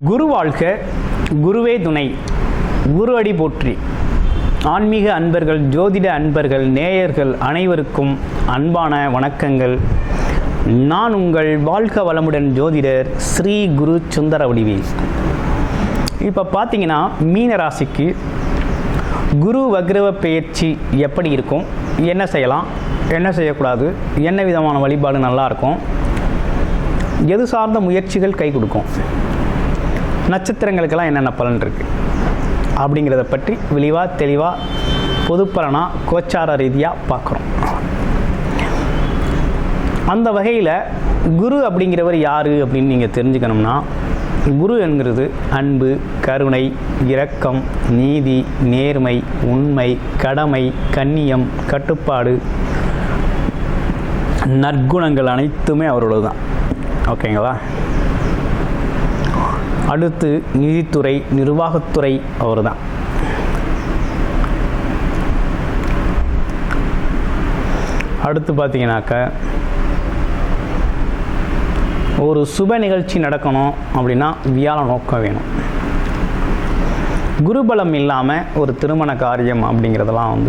குரு வாழ்க, குருவே துணை, குரு அடி போற்றி. ஆன்மீக அன்பர்கள், ஜோதிட அன்பர்கள், நேயர்கள் அனைவருக்கும் அன்பான வணக்கங்கள். நான் உங்கள் வாழ்க வளமுடன் ஜோதிடர் ஸ்ரீ குரு சுந்தர வடிவேல். இப்போ பார்த்தீங்கன்னா மீன ராசிக்கு குரு வக்ரவ பெயர்ச்சி எப்படி இருக்கும், என்ன செய்யலாம், என்ன செய்யக்கூடாது, என்ன விதமான வழிபாடு நல்லாயிருக்கும், எது சார்ந்த முயற்சிகள் கை கொடுக்கும், நட்சத்திரங்களுக்கெல்லாம் என்னென்ன பலன் இருக்குது அப்படிங்கிறத பற்றி விரிவாக தெளிவாக பொதுப்பலனாக கோச்சார ரீதியாக பார்க்குறோம். அந்த வகையில் குரு அப்படிங்கிறவர் யார் அப்படின்னு நீங்கள் தெரிஞ்சுக்கணும்னா, குரு என்கிறது அன்பு, கருணை, இரக்கம், நீதி, நேர்மை, உண்மை, கடமை, கண்ணியம், கட்டுப்பாடு, நற்குணங்கள் அனைத்துமே அவரோடது தான். ஓகேங்களா? அடுத்து நிதித்துறை, நிர்வாகத்துறை அவர் தான். அடுத்து பார்த்தீங்கன்னாக்க ஒரு சுப நிகழ்ச்சி நடக்கணும் அப்படின்னா வியாழ நோக்கம் வேணும். குருபலம் இல்லாமல் ஒரு திருமண காரியம் அப்படிங்கிறதெல்லாம்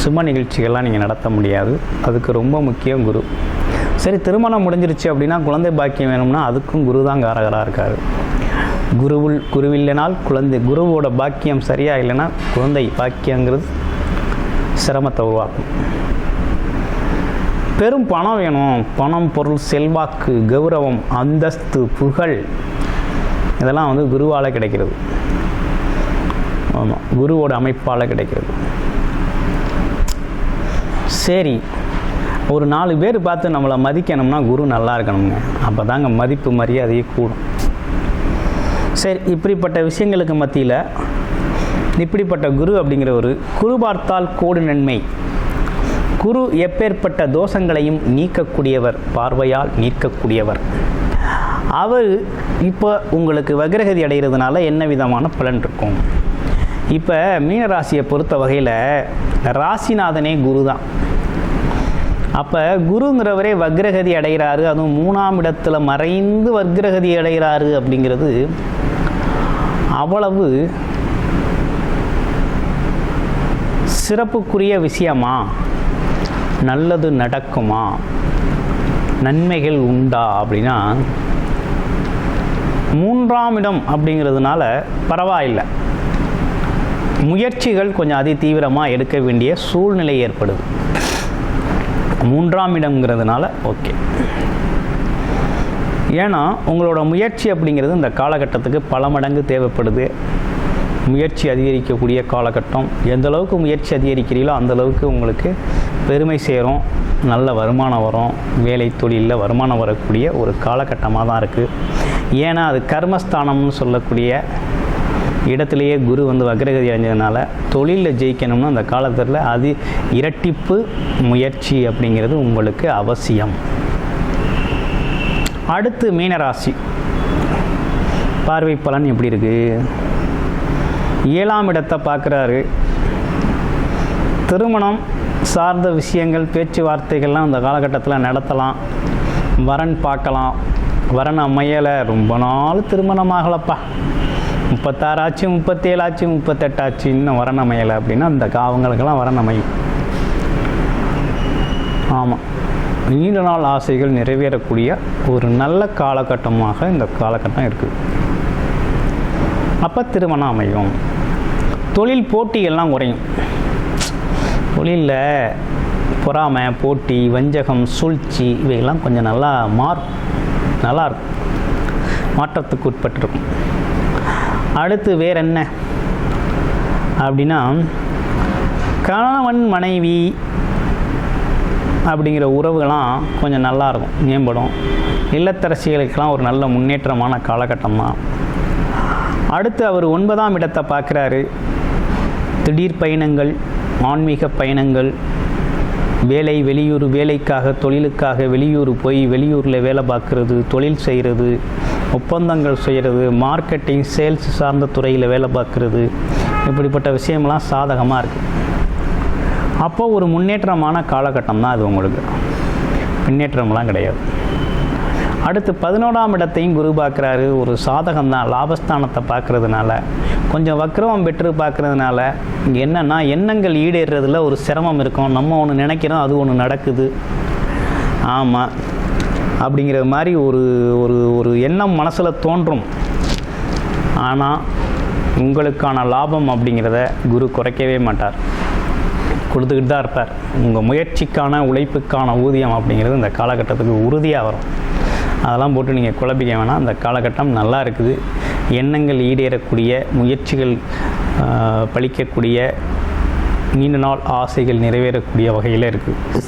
சுப நிகழ்ச்சிகள்லாம் நீங்கள் நடத்த முடியாது. அதுக்கு ரொம்ப முக்கியம் குரு. சரி, திருமணம் முடிஞ்சிருச்சு அப்படின்னா குழந்தை பாக்கியம் வேணும்னா அதுக்கும் குரு தான் காரகராக இருக்கார். குருவில்லைனால் குழந்தை, குருவோட பாக்கியம் சரியாக இல்லைன்னா குழந்தை பாக்கியங்கிறது சிரமத்தை உருவாக்கும். பெரும் பணம் வேணும், பணம், பொருள், செல்வாக்கு, கௌரவம், அந்தஸ்து, புகழ், இதெல்லாம் குருவால் கிடைக்கிறது. ஆமாம், குருவோட அமைப்பால் கிடைக்கிறது. சரி, ஒரு 4 பேர் பார்த்து நம்மளை மதிக்கணும்னா குரு நல்லா இருக்கணுங்க. அப்போ தாங்க மதிப்பு மரியாதையே கூடும். சரி, இப்படிப்பட்ட விஷயங்களுக்கு மத்தியில் இப்படிப்பட்ட குரு அப்படிங்கிற ஒரு குரு பார்த்தால் கோடி நன்மை. குரு எப்பேற்பட்ட தோஷங்களையும் நீக்கக்கூடியவர், பார்வையால் நீக்கக்கூடியவர். அவர் இப்போ உங்களுக்கு வக்ரகதி அடைகிறதுனால என்ன விதமான பலன் இருக்கும்? இப்போ மீனராசியை பொறுத்த வகையில் ராசிநாதனே குரு தான். அப்போ குருங்கிறவரே வக்ரகதி அடைகிறாரு, அதுவும் 3ஆம் இடத்துல மறைந்து வக்ரகதி அடைகிறாரு அப்படிங்கிறது அவ்வளவு சிறப்புக்குரிய விஷயமா? நல்லது நடக்குமா? நன்மைகள் உண்டா அப்படின்னா 3ஆம் இடம் அப்படிங்கிறதுனால பரவாயில்லை, முயற்சிகள் கொஞ்சம் அதி தீவிரமாக எடுக்க வேண்டிய சூழ்நிலை ஏற்படுது. 3ஆம் இடம்ங்கிறதுனால ஓகே. ஏன்னா உங்களோட முயற்சி அப்படிங்கிறது இந்த காலகட்டத்துக்கு பல மடங்கு தேவைப்படுது. முயற்சி அதிகரிக்கக்கூடிய காலகட்டம். எந்த அளவுக்கு முயற்சி அதிகரிக்கிறீங்களோ அந்தளவுக்கு உங்களுக்கு பெருமை சேரும், நல்ல வருமானம் வரும், வேலை தொழிலில் வருமானம் வரக்கூடிய ஒரு காலகட்டமாக தான் இருக்குது. ஏன்னா அது கர்மஸ்தானம்னு சொல்லக்கூடிய இடத்துலையே குரு வக்ரகதி அடைஞ்சதுனால தொழிலில் ஜெயிக்கணும்னா அந்த காலத்தில் அது இரட்டிப்பு முயற்சி அப்படிங்கிறது உங்களுக்கு அவசியம். அடுத்து மீனராசி பார்வை பலன் எப்படி இருக்குது? 7ஆம் இடத்தை பார்க்குறாரு. திருமணம் சார்ந்த விஷயங்கள், பேச்சுவார்த்தைகள்லாம் அந்த காலகட்டத்தில் நடத்தலாம். வரன் பார்க்கலாம். வரன் அமையலை, ரொம்ப நாள் திருமணம் ஆகலப்பா, 36 ஆச்சு, 37 ஆச்சு, 38 ஆச்சு, இன்னும் வரன் அமையலை அப்படின்னா அந்த அவங்களுக்கெல்லாம் வரன் அமையும். ஆமாம், நீண்ட நாள் ஆசைகள் நிறைவேறக்கூடிய ஒரு நல்ல காலகட்டமாக இந்த காலகட்டம் இருக்குது. அப்போ திருமணம் அமையும். தொழில் போட்டிகள்லாம் குறையும். தொழிலில் பொறாமை, போட்டி, வஞ்சகம், சூழ்ச்சி இவையெல்லாம் கொஞ்சம் நல்லா மாறும், நல்லாயிருக்கும், மாற்றத்துக்கு உட்பட்டிருக்கும். அடுத்து வேறு என்ன அப்படின்னா, கணவன் மனைவி அப்படிங்கிற உறவுகள்லாம் கொஞ்சம் நல்லாயிருக்கும், மேம்படும். இல்லத்தரசிகளுக்கெல்லாம் ஒரு நல்ல முன்னேற்றமான காலகட்டம் தான். அடுத்து அவர் 9ஆம் இடத்தை பார்க்குறாரு. திடீர் பயணங்கள், ஆன்மீக பயணங்கள், வேலை, வெளியூர் வேலைக்காக, தொழிலுக்காக வெளியூர் போய் வெளியூரில் வேலை பார்க்குறது, தொழில் செய்கிறது, ஒப்பந்தங்கள் செய்கிறது, மார்க்கெட்டிங், சேல்ஸ் சார்ந்த துறையில் வேலை பார்க்குறது, இப்படிப்பட்ட விஷயம்லாம் சாதகமாக இருக்குது. அப்போ ஒரு முன்னேற்றமான காலகட்டம் தான் அது. உங்களுக்கு பின்னேற்றம்லாம் கிடையாது. அடுத்து 11ஆம் இடத்தையும் குரு பார்க்குறாரு. ஒரு சாதகம்தான், லாபஸ்தானத்தை பார்க்குறதுனால, கொஞ்சம் வக்ரமம் பெற்று பார்க்குறதுனால இங்கே என்னென்னா எண்ணங்கள் ஈடேறதுல ஒரு சிரமம் இருக்கும். நம்ம ஒன்று நினைக்கிறோம், அது ஒன்று நடக்குது. ஆமாம், அப்படிங்கிற மாதிரி ஒரு ஒரு ஒரு எண்ணம் மனசில் தோன்றும். ஆனால் உங்களுக்கான லாபம் அப்படிங்கிறத குரு குறைக்கவே மாட்டார், கொடுத்துக்கிட்டு தான் இருப்பார். உங்கள் முயற்சிக்கான உழைப்புக்கான ஊதியம் அப்படிங்கிறது இந்த காலகட்டத்துக்கு உறுதியாக வரும். அதெல்லாம் போட்டு நீங்கள் குழப்பிக்க வேணாம். அந்த காலகட்டம் நல்லா இருக்குது. எண்ணங்கள் ஈடேறக்கூடிய, முயற்சிகள் பலிக்கக்கூடிய, நீண்ட நாள் ஆசைகள் நிறைவேறக்கூடிய வகையில் இருக்குது.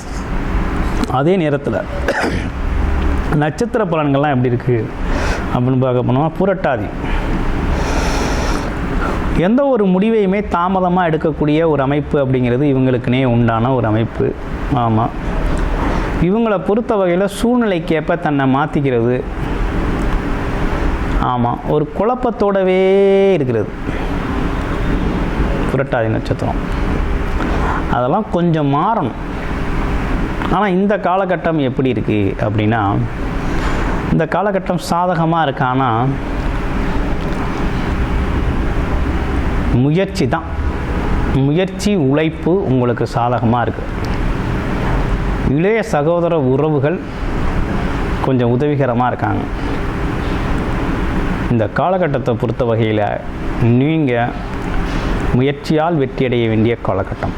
அதே நேரத்தில் நட்சத்திர பலன்கள்லாம் எப்படி இருக்குது அப்படின்னு பார்க்க போனோம்னா, புரட்டாதி எந்த ஒரு முடிவையுமே தாமதமாக எடுக்கக்கூடிய ஒரு அமைப்பு அப்படிங்கிறது இவங்களுக்குனே உண்டான ஒரு அமைப்பு. ஆமாம், இவங்களை பொறுத்த வகையில் சூழ்நிலைக்கேற்ப தன்னை மாற்றிக்கிறது. ஆமாம், ஒரு குழப்பத்தோடவே இருக்கிறது புரட்டாதி நட்சத்திரம். அதெல்லாம் கொஞ்சம் மாறணும். ஆனால் இந்த காலகட்டம் எப்படி இருக்குது அப்படின்னா, இந்த காலகட்டம் சாதகமாக இருக்கு. ஆனால் முயற்சி தான், முயற்சி உழைப்பு உங்களுக்கு சாதகமாக இருக்குது. இளைய சகோதர உறவுகள் கொஞ்சம் உதவிகரமாக இருக்காங்க. இந்த காலகட்டத்தை பொறுத்த வகையில் நீங்கள் முயற்சியால் வெற்றியடைய வேண்டிய காலகட்டம்.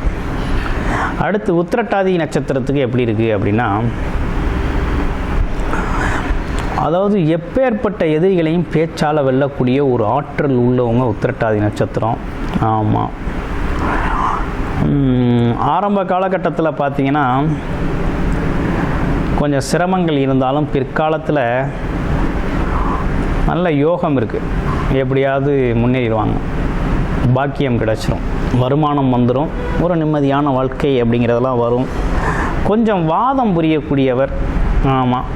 அடுத்து உத்திரட்டாதி நட்சத்திரத்துக்கு எப்படி இருக்குது அப்படின்னா, அதாவது எப்பேற்பட்ட எதிரிகளையும் பேச்சால் வெல்லக்கூடிய ஒரு ஆற்றல் உள்ளவங்க உத்திரட்டாதி நட்சத்திரம். ஆமாம், ஆரம்ப காலகட்டத்தில் பார்த்திங்கன்னா கொஞ்சம் சிரமங்கள் இருந்தாலும் பிற்காலத்தில் நல்ல யோகம் இருக்குது. எப்படியாவது முன்னேறிடுவாங்க, பாக்கியம் கிடச்சிரும், வருமானம் வந்துடும், ஒரு நிம்மதியான வாழ்க்கை அப்படிங்கிறதெல்லாம் வரும். கொஞ்சம் வாதம் புரியக்கூடியவர். ஆமாம்,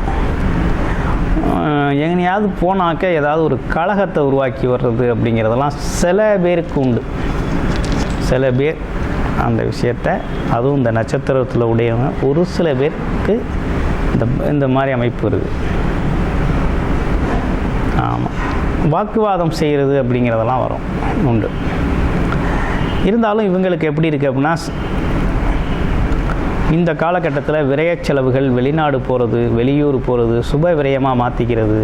எங்கேயாவது போனாக்க ஏதாவது ஒரு கலகத்தை உருவாக்கி வர்றது அப்படிங்கிறதெல்லாம் சில பேருக்கு உண்டு. சில பேர் அந்த விஷயத்தை, அதுவும் இந்த நட்சத்திரத்தில் உடையவங்க ஒரு சில பேருக்கு இந்த மாதிரி அமைப்பு இருக்குது. ஆமாம், வாக்குவாதம் செய்கிறது அப்படிங்கிறதெல்லாம் வரும், உண்டு. இருந்தாலும் இவங்களுக்கு எப்படி இருக்குது அப்படின்னா, இந்த காலகட்டத்தில் விரய செலவுகள், வெளிநாடு போகிறது, வெளியூர் போகிறது, சுப விரயமாக மாற்றிக்கிறது.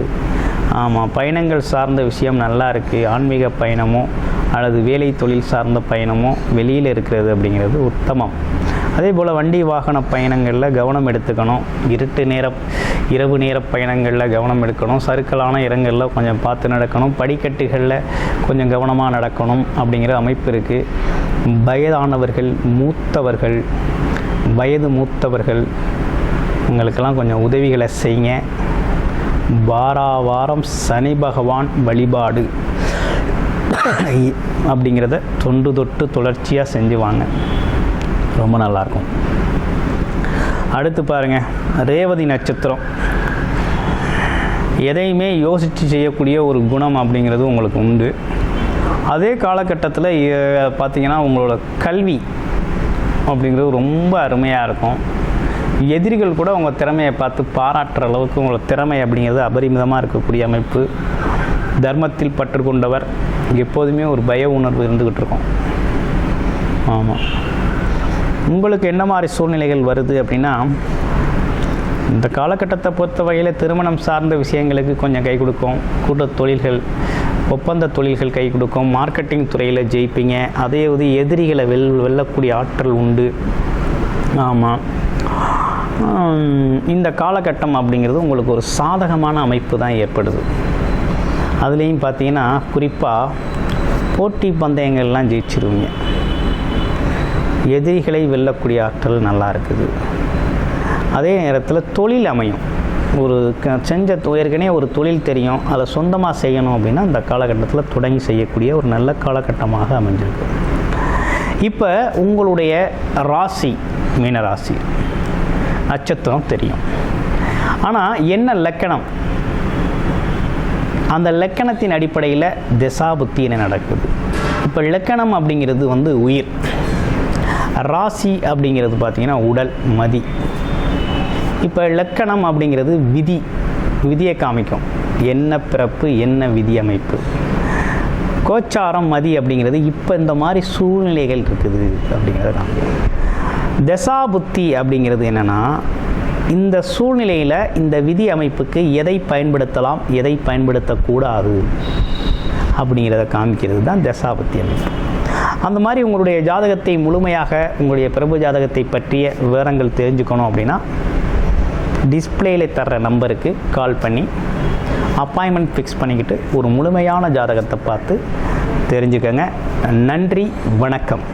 ஆமாம், பயணங்கள் சார்ந்த விஷயம் நல்லா இருக்குது. ஆன்மீக பயணமோ அல்லது வேலை தொழில் சார்ந்த பயணமோ வெளியில் இருக்கிறது அப்படிங்கிறது உத்தமம். அதே போல் வண்டி வாகன பயணங்களில் கவனம் எடுத்துக்கணும். இரவு நேர பயணங்களில் கவனம் எடுக்கணும். சறுக்கலான இடங்களில் கொஞ்சம் பார்த்து நடக்கணும். படிக்கட்டுகளில் கொஞ்சம் கவனமாக நடக்கணும் அப்படிங்கிற அமைப்பு இருக்குது. வயது மூத்தவர்கள் உங்களுக்கெல்லாம் கொஞ்சம் உதவிகளை செய்யுங்க. வாரம் சனி பகவான் வழிபாடு அப்படிங்கிறத தொன்று தொட்டு தொடர்ச்சியாக செஞ்சு வாங்க, ரொம்ப நல்லாயிருக்கும். அடுத்து பாருங்கள், ரேவதி நட்சத்திரம். எதையுமே யோசித்து செய்யக்கூடிய ஒரு குணம் அப்படிங்கிறது உங்களுக்கு உண்டு. அதே காலகட்டத்தில் பார்த்திங்கன்னா உங்களோட கல்வி அப்படிங்கிறது ரொம்ப அருமையாக இருக்கும். எதிரிகள் கூட உங்கள் திறமையை பார்த்து பாராட்டுற அளவுக்கு உங்களோட திறமை அப்படிங்கிறது அபரிமிதமாக இருக்கக்கூடிய அமைப்பு. தர்மத்தில் பற்று கொண்டவர், எப்போதுமே ஒரு பய உணர்வு இருந்துக்கிட்டு இருக்கும். ஆமாம், உங்களுக்கு என்ன மாதிரி சூழ்நிலைகள் வருது அப்படின்னா, இந்த காலகட்டத்தை பொறுத்த வகையில் திருமணம் சார்ந்த விஷயங்களுக்கு கொஞ்சம் கை கொடுக்கும். கூட்டுத் தொழில்கள், ஒப்பந்த தொழில்கள் கை கொடுக்கும். மார்க்கெட்டிங் துறையில் ஜெயிப்பீங்க. அதே எதிரிகளை வெல்லக்கூடிய ஆற்றல் உண்டு. ஆமாம், இந்த காலகட்டம் அப்படிங்கிறது உங்களுக்கு ஒரு சாதகமான அமைப்பு தான் ஏற்படுது. அதுலேயும் பார்த்தீங்கன்னா குறிப்பாக போட்டி பந்தயங்கள்லாம் ஜெயிச்சிருவீங்க. எதிரிகளை வெல்லக்கூடிய ஆற்றல் நல்லா இருக்குது. அதே நேரத்தில் தொழில் அமையும். ஒரு ஏற்கனவே ஒரு தொழில் தெரியும், அதை சொந்தமாக செய்யணும் அப்படின்னா இந்த காலகட்டத்தில் தொடங்கி செய்யக்கூடிய ஒரு நல்ல காலகட்டமாக அமைஞ்சிருக்கு. இப்போ உங்களுடைய ராசி மீனராசி நட்சத்திரம் தெரியும். ஆனால் என்ன லக்கணம், அந்த லக்கணத்தின் அடிப்படையில் திசாபுத்தி என்ன நடக்குது. இப்போ லக்கணம் அப்படிங்கிறது உயிர், ராசி அப்படிங்கிறது பார்த்திங்கன்னா உடல், மதி. இப்போ லக்கணம் அப்படிங்கிறது விதி, விதியை காமிக்கும். என்ன பிறப்பு, என்ன விதி அமைப்பு. கோச்சாரம் மதி அப்படிங்கிறது இப்போ இந்த மாதிரி சூழ்நிலைகள் இருக்குது அப்படிங்கிறத காமிக்கும். தசாபுத்தி அப்படிங்கிறது என்னென்னா, இந்த சூழ்நிலையில் இந்த விதி அமைப்புக்கு எதை பயன்படுத்தலாம், எதை பயன்படுத்தக்கூடாது அப்படிங்கிறத காமிக்கிறது தான் தசாபுத்தி அமைப்பு. அந்த மாதிரி உங்களுடைய ஜாதகத்தை முழுமையாக, உங்களுடைய பிரபு ஜாதகத்தை பற்றிய விவரங்கள் தெரிஞ்சுக்கணும் அப்படின்னா டிஸ்பிளேயில் தர்ற நம்பருக்கு கால் பண்ணி அப்பாயின்மெண்ட் ஃபிக்ஸ் பண்ணிக்கிட்டு ஒரு முழுமையான ஜாதகத்தை பார்த்து தெரிஞ்சுக்கங்க. நன்றி, வணக்கம்.